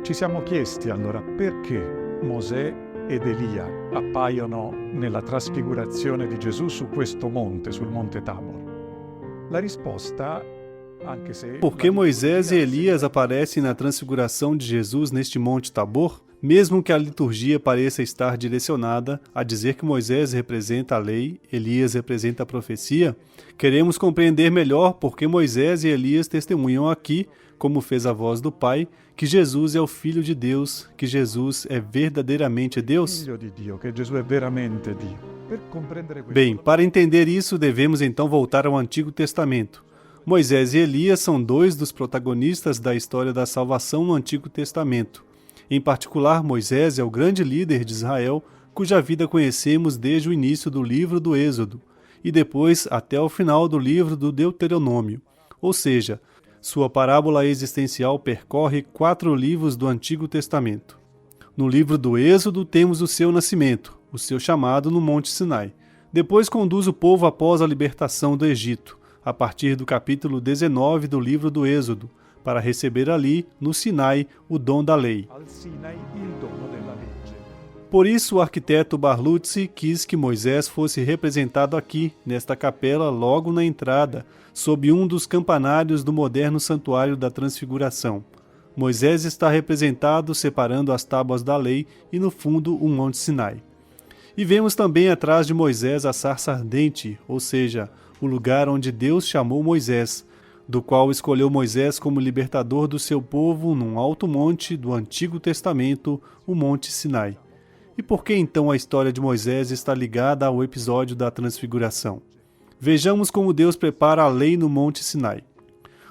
Ci siamo chiesti allora perché Mosè ed Elia appaiono nella trasfigurazione di Gesù su questo monte, sul monte Tabor. La risposta, anche se... Por que Moisés e Elias aparecem na transfiguração de Jesus neste monte Tabor? Mesmo que a liturgia pareça estar direcionada a dizer que Moisés representa a lei, Elias representa a profecia, queremos compreender melhor por que Moisés e Elias testemunham aqui, como fez a voz do Pai, que Jesus é o Filho de Deus, que Jesus é verdadeiramente Deus? Figlio di Dio, che Gesù è veramente Dio. Per comprendere questo... Bem, para entender isso, devemos então voltar ao Antigo Testamento. Moisés e Elias são dois dos protagonistas da história da salvação no Antigo Testamento. Em particular, Moisés é o grande líder de Israel, cuja vida conhecemos desde o início do livro do Êxodo, e depois até o final do livro do Deuteronômio. Ou seja, sua parábola existencial percorre 4 livros do Antigo Testamento. No livro do Êxodo temos o seu nascimento, o seu chamado no Monte Sinai. Depois conduz o povo após a libertação do Egito, a partir do capítulo 19 do livro do Êxodo, para receber ali, no Sinai, o dom da lei. Por isso, o arquiteto Barluzzi quis que Moisés fosse representado aqui, nesta capela, logo na entrada, sob um dos campanários do moderno Santuário da Transfiguração. Moisés está representado separando as tábuas da lei e, no fundo, o Monte Sinai. E vemos também atrás de Moisés a sarça ardente, ou seja, o lugar onde Deus chamou Moisés, do qual escolheu Moisés como libertador do seu povo num alto monte do Antigo Testamento, o Monte Sinai. E por que então a história de Moisés está ligada ao episódio da Transfiguração? Vejamos como Deus prepara a lei no Monte Sinai.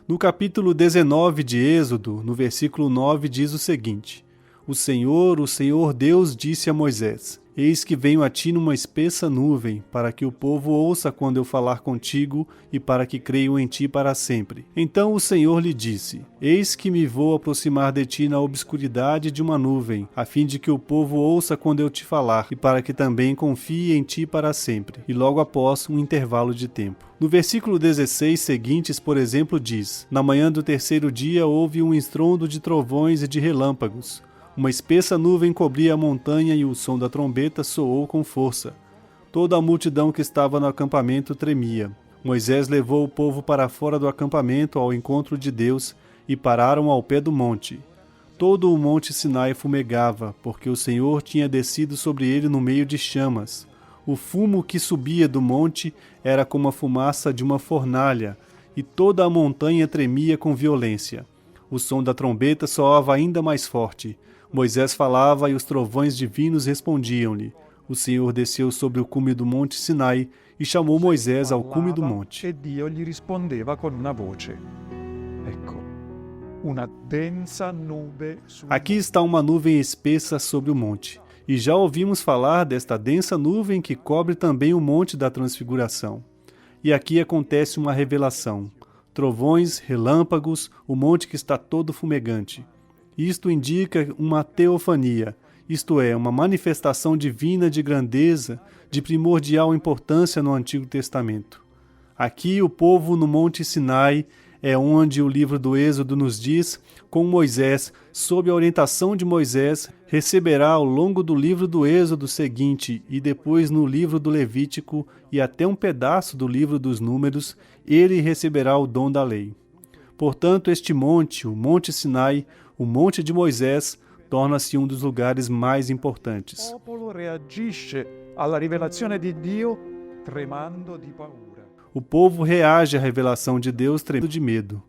No capítulo 19 de Êxodo, no versículo 9, diz o seguinte: o Senhor Deus disse a Moisés: Eis que venho a ti numa espessa nuvem, para que o povo ouça quando eu falar contigo e para que creiam em ti para sempre. Então o Senhor lhe disse: Eis que me vou aproximar de ti na obscuridade de uma nuvem, a fim de que o povo ouça quando eu te falar e para que também confie em ti para sempre. E logo após um intervalo de tempo. No versículo 16 seguintes, por exemplo, diz: Na manhã do 3º dia houve um estrondo de trovões e de relâmpagos. Uma espessa nuvem cobria a montanha e o som da trombeta soou com força. Toda a multidão que estava no acampamento tremia. Moisés levou o povo para fora do acampamento ao encontro de Deus e pararam ao pé do monte. Todo o monte Sinai fumegava, porque o Senhor tinha descido sobre ele no meio de chamas. O fumo que subia do monte era como a fumaça de uma fornalha, e toda a montanha tremia com violência. O som da trombeta soava ainda mais forte. Moisés falava e os trovões divinos respondiam-lhe. O Senhor desceu sobre o cume do monte Sinai e chamou Moisés ao cume do monte. E Dio gli rispondeva con una voce. Ecco, una densa nube sul... Aqui está uma nuvem espessa sobre o monte. E já ouvimos falar desta densa nuvem que cobre também o monte da Transfiguração. E aqui acontece uma revelação. Trovões, relâmpagos, o monte que está todo fumegante. Isto indica uma teofania, isto é, uma manifestação divina de grandeza, de primordial importância no Antigo Testamento. Aqui o povo no Monte Sinai é onde o livro do Êxodo nos diz, com Moisés, sob a orientação de Moisés, receberá ao longo do livro do Êxodo seguinte e depois no livro do Levítico e até um pedaço do livro dos Números, ele receberá o dom da lei. Portanto, este monte, o Monte Sinai, o Monte de Moisés, torna-se um dos lugares mais importantes. O popolo reagisce alla rivelazione di Dio tremando di paura. O povo reage à revelação de Deus tremendo de medo.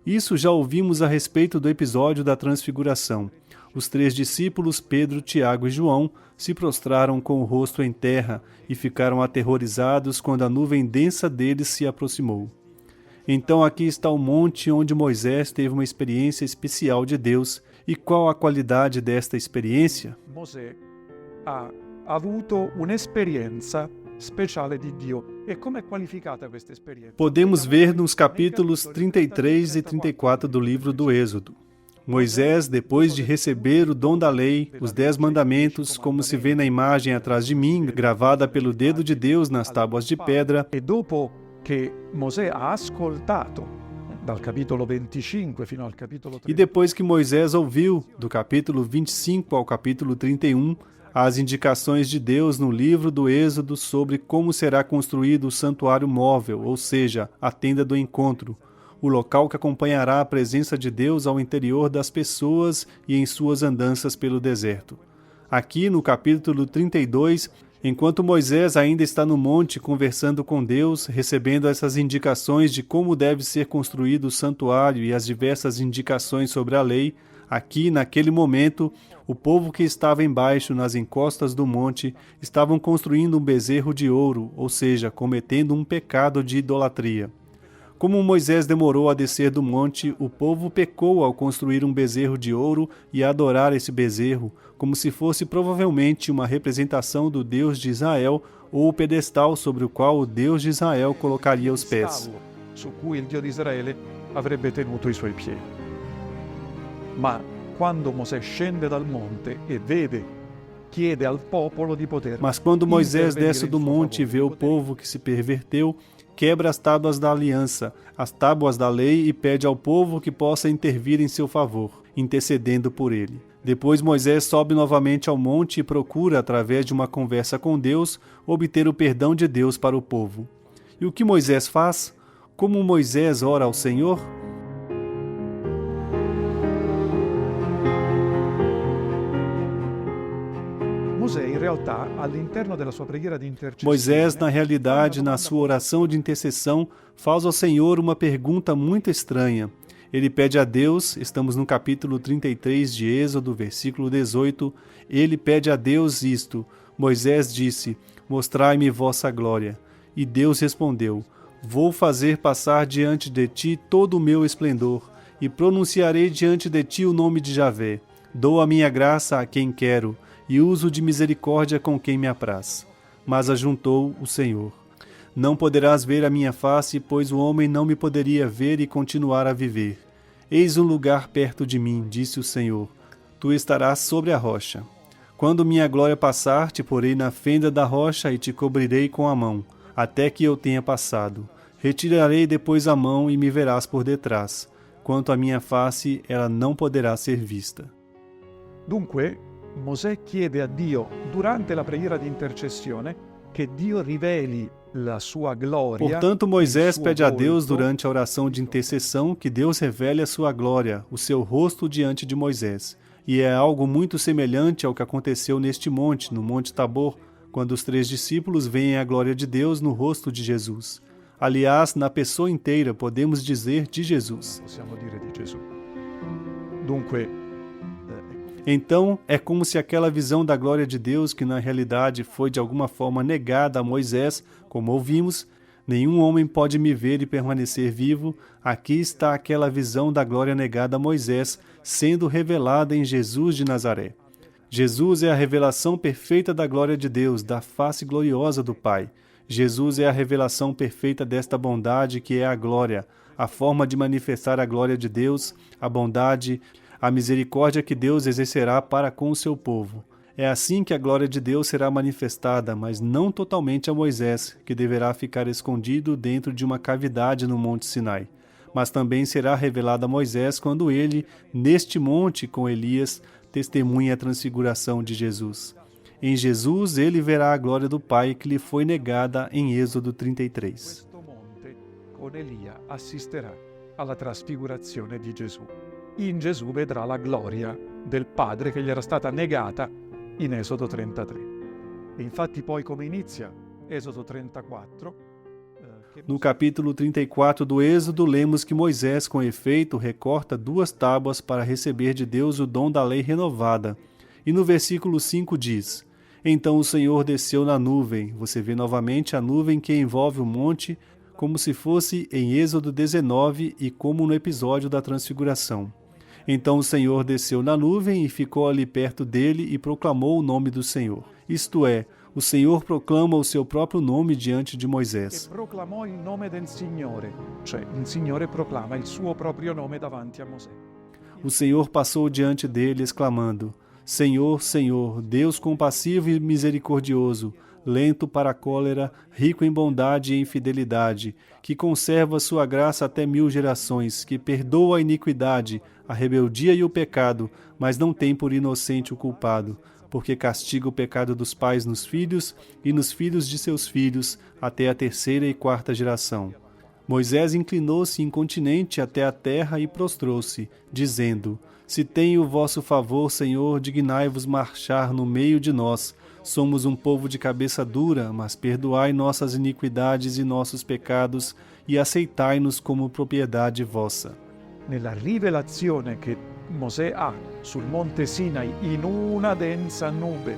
Isso já ouvimos a respeito do episódio da Transfiguração. Os 3 discípulos, Pedro, Tiago e João, se prostraram com o rosto em terra e ficaram aterrorizados quando a nuvem densa deles se aproximou. Então aqui está o monte onde Moisés teve uma experiência especial de Deus. E qual a qualidade desta experiência? Mosè ha avuto un'esperienza speciale di Dio. E come è qualificata questa esperienza? Podemos ver nos capítulos 33 e 34 do livro do Êxodo. Moisés, depois de receber o dom da lei, os 10 mandamentos, como se vê na imagem atrás de mim, gravada pelo dedo de Deus nas tábuas de pedra, E dopo che Mosè ha ascoltato dal capitolo 25 fino al capitolo 30. E depois que Moisés ouviu, do capítulo 25 ao capítulo 31, as indicações de Deus no livro do Êxodo sobre como será construído o santuário móvel, ou seja, a tenda do encontro, o local que acompanhará a presença de Deus ao interior das pessoas e em suas andanças pelo deserto. Aqui no capítulo 32, enquanto Moisés ainda está no monte conversando com Deus, recebendo essas indicações de como deve ser construído o santuário e as diversas indicações sobre a lei, aqui, naquele momento, o povo que estava embaixo, nas encostas do monte, estavam construindo um bezerro de ouro, ou seja, cometendo um pecado de idolatria. Como Moisés demorou a descer do monte, o povo pecou ao construir um bezerro de ouro e adorar esse bezerro, como se fosse provavelmente uma representação do Deus de Israel ou o pedestal sobre o qual o Deus de Israel colocaria os pés. Su cui il Dio di Israele avrebbe tenuto i suoi piedi. Ma quando Mosè scende dal monte e chiede al popolo di poter Mas quando Moisés intervenire desce in do suo monte e favore, vê o povo que se perverteu, quebra as tábuas da aliança, as tábuas da lei e pede ao povo que possa intervir em seu favor, intercedendo por ele. Depois Moisés sobe novamente ao monte e procura, através de uma conversa com Deus, obter o perdão de Deus para o povo. E o que Moisés faz? Como Moisés ora ao Senhor? Moisés, na realidade, na sua oração de intercessão, faz ao Senhor uma pergunta muito estranha. Ele pede a Deus, estamos no capítulo 33 de Êxodo, versículo 18, ele pede a Deus isto. Moisés disse: mostrai-me vossa glória. E Deus respondeu: vou fazer passar diante de ti todo o meu esplendor, e pronunciarei diante de ti o nome de Javé. Dou a minha graça a quem quero, e uso de misericórdia com quem me apraz. Mas ajuntou o Senhor: não poderás ver a minha face, pois o homem não me poderia ver e continuar a viver. Eis um lugar perto de mim, disse o Senhor. Tu estarás sobre a rocha. Quando minha glória passar, te porei na fenda da rocha e te cobrirei com a mão, até que eu tenha passado. Retirarei depois a mão e me verás por detrás. Quanto à minha face, ela não poderá ser vista. Dunque, Mosè chiede a Dio, durante la preghiera di intercessione, che Dio riveli la sua glória. Portanto, Moisés pede a Deus, durante a oração de intercessão, que Deus revele a sua glória, o seu rosto diante de Moisés. E é algo muito semelhante ao que aconteceu neste monte, no Monte Tabor, quando os 3 discípulos veem a glória de Deus no rosto de Jesus. Aliás, na pessoa inteira, podemos dizer de Jesus. Possiamo dire di Gesù. Dunque, então, é como se aquela visão da glória de Deus, que na realidade foi de alguma forma negada a Moisés, como ouvimos, nenhum homem pode me ver e permanecer vivo, aqui está aquela visão da glória negada a Moisés, sendo revelada em Jesus de Nazaré. Jesus é a revelação perfeita da glória de Deus, da face gloriosa do Pai. Jesus é a revelação perfeita desta bondade que é a glória, a forma de manifestar a glória de Deus, a bondade, a misericórdia que Deus exercerá para com o seu povo. É assim que a glória de Deus será manifestada, mas não totalmente a Moisés, que deverá ficar escondido dentro de uma cavidade no Monte Sinai. Mas também será revelada a Moisés quando ele, neste monte com Elias, testemunha a transfiguração de Jesus. Em Jesus, ele verá a glória do Pai que lhe foi negada em Êxodo 33. questo monte con Elia assisterà alla trasfigurazione di Gesù. In Gesù vedrà la gloria del Padre che gli era stata negata in Esodo 33. E infatti poi come inizia Esodo 34? No capítulo 34 do Êxodo, lemos que Moisés, com efeito, recorta 2 tábuas para receber de Deus o dom da lei renovada. E no versículo 5 diz: então o Senhor desceu na nuvem. Você vê novamente a nuvem que envolve o monte, como se fosse em Êxodo 19 e como no episódio da Transfiguração. Então o Senhor desceu na nuvem e ficou ali perto dele e proclamou o nome do Senhor. Isto é, o Senhor proclama o seu próprio nome diante de Moisés. Proclamò il nome del Signore, cioè il Signore proclama il suo proprio nome davanti a Mosè. O Senhor passou diante dele, exclamando: Senhor, Senhor, Deus compassivo e misericordioso, lento para a cólera, rico em bondade e em fidelidade, que conserva sua graça até 1000 gerações, que perdoa a iniquidade, a rebeldia e o pecado, mas não tem por inocente o culpado, porque castiga o pecado dos pais nos filhos e nos filhos de seus filhos, até a 3ª e 4ª geração. Moisés inclinou-se incontinente até a terra e prostrou-se, dizendo: Se tem o vosso favor, Senhor, dignai-vos marchar no meio de nós. Somos um povo de cabeça dura, mas perdoai nossas iniquidades e nossos pecados, e aceitai-nos como propriedade vossa. Nella rivelazione che Mosè ha sul monte Sinai in una densa nube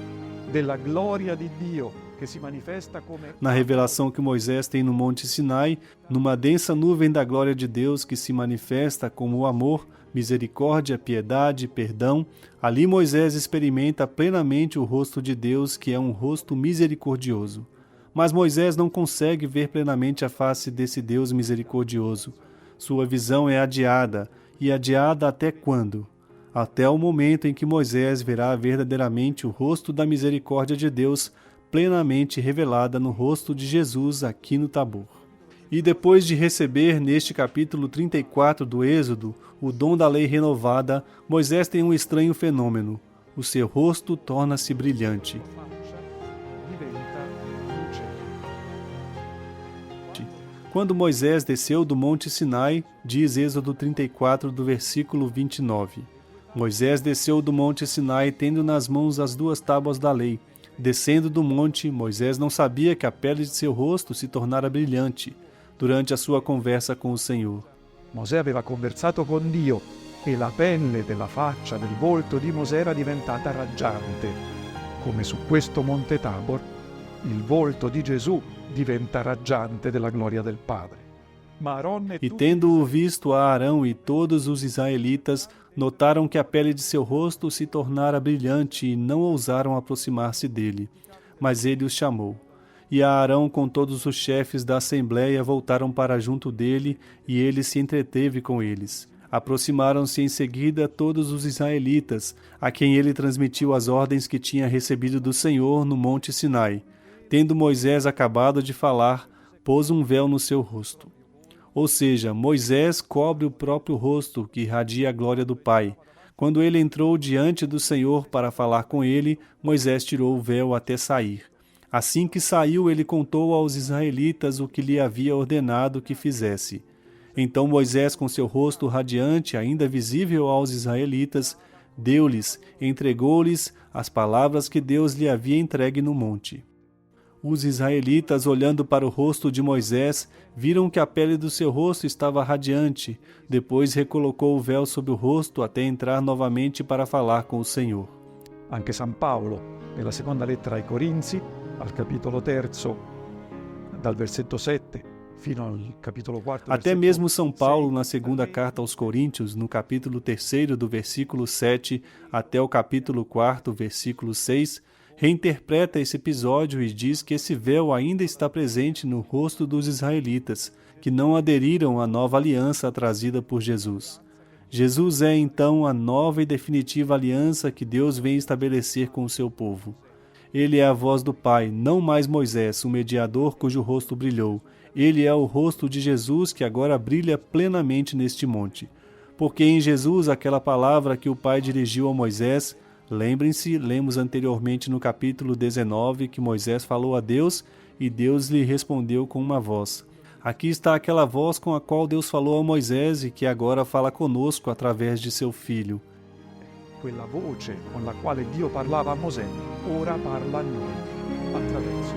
della gloria di Dio che si manifesta come... Na revelação que Moisés tem no monte Sinai, numa densa nuvem da glória de Deus que se manifesta como o amor, misericórdia, piedade, perdão, ali Moisés experimenta plenamente o rosto de Deus, que é um rosto misericordioso. Mas Moisés não consegue ver plenamente a face desse Deus misericordioso. Sua visão é adiada, e adiada até quando? Até o momento em que Moisés verá verdadeiramente o rosto da misericórdia de Deus plenamente revelada no rosto de Jesus aqui no Tabor. E depois de receber neste capítulo 34 do Êxodo o dom da lei renovada, Moisés tem um estranho fenômeno. O seu rosto torna-se brilhante. Quando Moisés desceu do monte Sinai, diz Êxodo 34 do versículo 29. Moisés desceu do monte Sinai tendo nas mãos as 2 tábuas da lei. Descendo do monte, Moisés não sabia que a pele de seu rosto se tornara brilhante durante a sua conversa com o Senhor. Mosè aveva conversato con Dio e la pelle della faccia del volto di Mosè era diventata raggiante, come su questo monte Tabor il volto di Gesù diventa raggiante della gloria del Padre. E tendo-o visto a Arão e todos os israelitas, notaram que a pele de seu rosto se tornara brilhante e não ousaram aproximar-se dele. Mas ele os chamou. E a Arão com todos os chefes da assembleia voltaram para junto dele, e ele se entreteve com eles. Aproximaram-se em seguida todos os israelitas, a quem ele transmitiu as ordens que tinha recebido do Senhor no monte Sinai. Tendo Moisés acabado de falar, pôs um véu no seu rosto. Ou seja, Moisés cobre o próprio rosto, que irradia a glória do Pai. Quando ele entrou diante do Senhor para falar com ele, Moisés tirou o véu até sair. Assim que saiu, ele contou aos israelitas o que lhe havia ordenado que fizesse. Então Moisés, com seu rosto radiante, ainda visível aos israelitas, deu-lhes, entregou-lhes as palavras que Deus lhe havia entregue no monte. Os israelitas, olhando para o rosto de Moisés, viram que a pele do seu rosto estava radiante. Depois recolocou o véu sobre o rosto até entrar novamente para falar com o Senhor. Anche San Paolo, nella seconda lettera ai Corinzi, al capitolo 3, dal versetto 7 fino al capitolo 4. Até mesmo São Paulo, na segunda carta aos Coríntios, no capítulo 3, do versículo 7 até o capítulo 4, versículo 6, reinterpreta esse episódio e diz que esse véu ainda está presente no rosto dos israelitas, que não aderiram à nova aliança trazida por Jesus. Jesus é, então, a nova e definitiva aliança que Deus vem estabelecer com o seu povo. Ele é a voz do Pai, não mais Moisés, o mediador cujo rosto brilhou. Ele é o rosto de Jesus que agora brilha plenamente neste monte. Porque em Jesus, aquela palavra que o Pai dirigiu a Moisés, lembrem-se, lemos anteriormente no capítulo 19 que Moisés falou a Deus e Deus lhe respondeu com uma voz. Aqui está aquela voz com a qual Deus falou a Moisés e que agora fala conosco através de seu Filho. Quella voce con la quale Dio parlava a Mosè, ora parla a noi attraverso.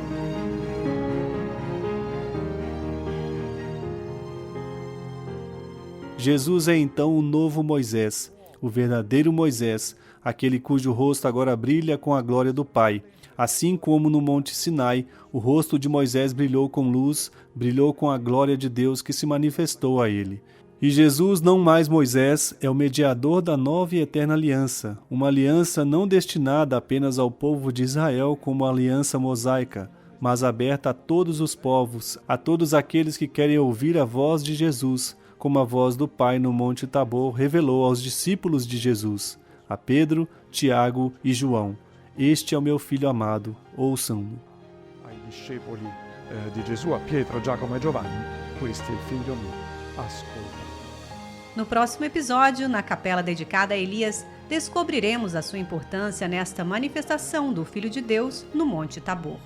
Jesus é então o novo Moisés, o verdadeiro Moisés, aquele cujo rosto agora brilha com a glória do Pai. Assim como no Monte Sinai, o rosto de Moisés brilhou com luz, brilhou com a glória de Deus que se manifestou a ele. E Jesus, não mais Moisés, é o mediador da nova e eterna aliança, uma aliança não destinada apenas ao povo de Israel como a aliança mosaica, mas aberta a todos os povos, a todos aqueles que querem ouvir a voz de Jesus, como a voz do Pai no Monte Tabor revelou aos discípulos de Jesus. a Pedro, Tiago e João: Este é o meu filho amado, ouçam-no. Ai discepoli di Gesù, a Pietro, Giacomo e Giovanni: Questo è il figlio mio, ascolta. No próximo episódio, na capela dedicada a Elias, descobriremos a sua importância nesta manifestação do Filho de Deus no Monte Tabor.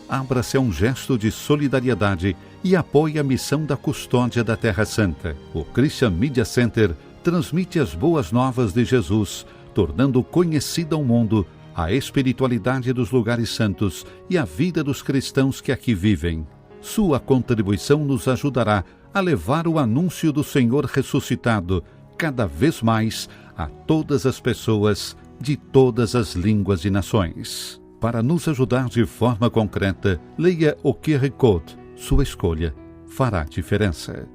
Abra-se a um gesto de solidariedade e apoie a missão da custódia da Terra Santa. O Christian Media Center transmite as boas novas de Jesus, tornando conhecida ao mundo a espiritualidade dos lugares santos e a vida dos cristãos que aqui vivem. Sua contribuição nos ajudará a levar o anúncio do Senhor ressuscitado cada vez mais a todas as pessoas de todas as línguas e nações. Para nos ajudar de forma concreta, leia o QR Code. Sua escolha fará diferença.